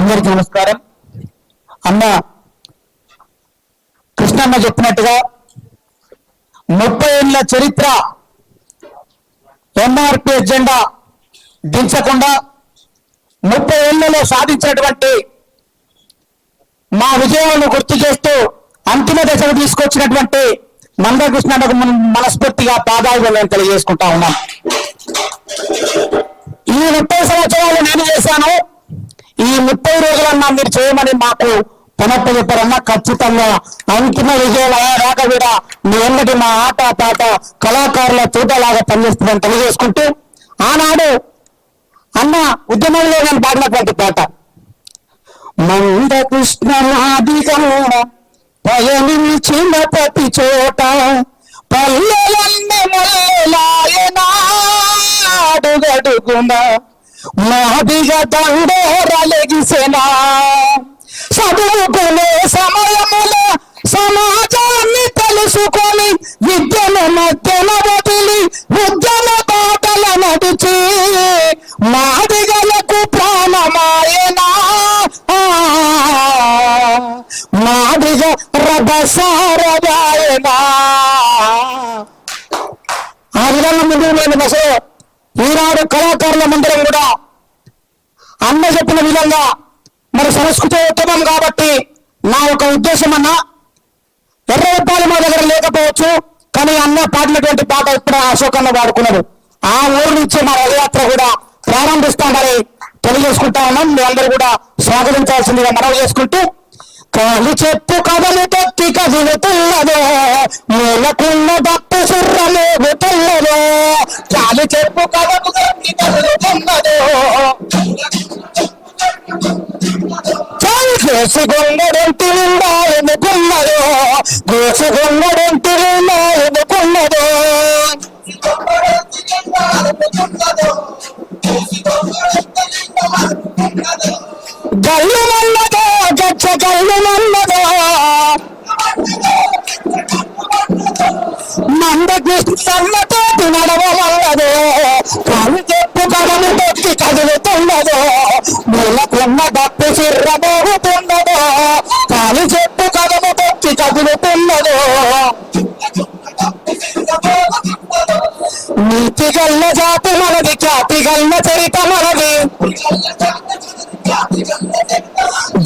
అందరికీ నమస్కారం. అన్న కృష్ణన్న చెప్పినట్టుగా 30 ఏళ్ల చరిత్ర ఎంఆర్పి ఎజెండా దించకుండా 30 ఏళ్లలో సాధించినటువంటి మా విజయాలను గుర్తు చేస్తూ అంతిమ దశకు తీసుకొచ్చినటువంటి మందకృష్ణన్నకు మనస్ఫూర్తిగా పాదాభివందనం తెలియజేసుకుంటా ఉన్నాం. ఈ 30 సంవత్సరాలు నేను చేశాను, ఈ 30 రోజులన్నా మీరు చేయమని మాకు పనప్ప చెప్పారన్నా ఖచ్చితంగా అంతిమ విజయాలు అయ్యేదాకా కూడా మీ అందరి మా ఆట పాట కళాకారుల తోటలాగా పనిచేస్తుందని తెలియజేసుకుంటూ, ఆనాడు అన్న ఉద్యమంలో నేను పాడినటువంటి పాట మందకృష్ణ నాదిగా పయనించిన ప్రతి చోట పల్లెలన్నీ అడుగడుగున మాదిగా దండోరలెగిసెనా చదువుకునే సమయములో సమాజాన్ని తెలుసుకొని విద్యను మధ్యన వదిలి ఉద్యమ బాటల నడిచి మాదిగలకు ప్రాణమాయనా మాదిగ రభసారదాయనా. ఆ విధంగా ముందుకు లేని దశలో ఈనాడు కళాకారుల మందిరం కూడా అన్న చెప్పిన విధంగా మరి సంస్కృతోత్తమం కాబట్టి నా ఒక ఉద్దేశం అన్న ఎర్రవెప్పాలి మా దగ్గర లేకపోవచ్చు, కానీ అన్న పాడినటువంటి పాట ఇప్పుడు అశోకన్న వాడుకున్నాడు. ఆ ఊరు నుంచి మా రథయాత్ర కూడా ప్రారంభిస్తామని తెలియజేసుకుంటా ఉన్నాం. మీ అందరూ కూడా స్వాగతించాల్సిందిగా మనవి చేసుకుంటూ, కాలి చెప్పు కథలు తొక్కి కదులుతున్నదో మూలకున్న దప్పు సుర్రమోగుతున్నదో కాలి చెప్పు కథలు తొక్కి కదులుతున్నదో గోసుగొంగడెంటి ఎన్నుకున్నదో గోసుగొంగడెంటి ఎన్నుకున్నదో గల్లు మన్నదో గచ్చ గల్లు మన్నదో మందకృష్ణతో నడవమన్నదో కాలు చెప్పు కథలు తొక్కి కదులుతున్నదో మూలకున్న డప్పు సిర్రమోగుతున్నదో కాలు చెప్పు కథలు తొక్కి కదులుతున్నదో నీతి గల్ల జాతి మనది ఖ్యాతి గల్ల చరిత మనది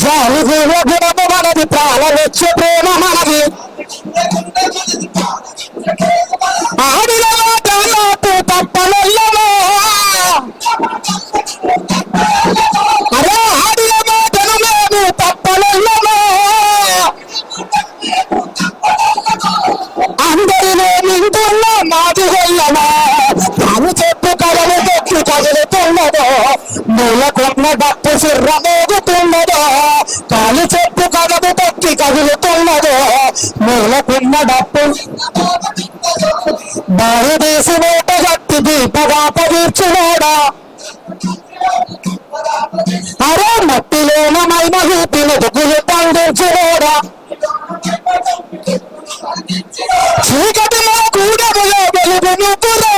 జాలి గుణము మనది ప్రాణవచ్చ ప్రేమ మనది ఆడిలో దాదాపు తప్పనల్లమో అరే ఆడిలో మాటలు మేము తప్పనల్లమో అందరిలో నిండున్న మాది వెళ్ళమో కాలు చెప్పు కథలు తొక్కి కదులుతున్నదో మూలకున్న డప్పు సిర్రమోగుతున్నదో కాలు చెప్పు కథలు తొక్కి కదులుతున్నదో మూలకున్న డప్పు భారతదేశమోట గట్టి దీపగాప తీర్చునోడా అరే మట్టిలోనమైన హూపి మెతుకులు పండించునోడా చీకటిలో కూడములో వెలుగు ముగ్గులో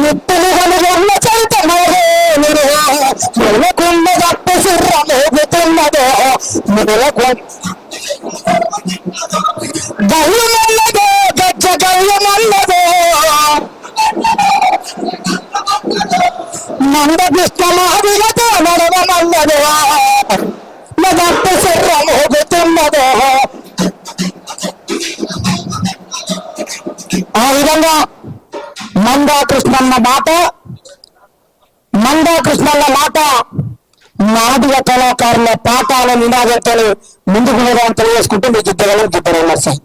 నిప్పులు కనుగొన్న చరిత మూలకున్న దప్పు సిర్ర మోగుతున్నదో గల్లు మల్లదో గజ్జ గల్లు మల్లదో మందకృష్ణ మాదిగతో నడవమన్నదో దప్పు సిర్ర మోగుతున్నదో. ఆ విధంగా మందకృష్ణన్న మాట నాటిక కళాకారుల పాఠాల నినాదంతో ముందుకు తెలియజేసుకుంటూ మీకు ఇద్దరు సార్.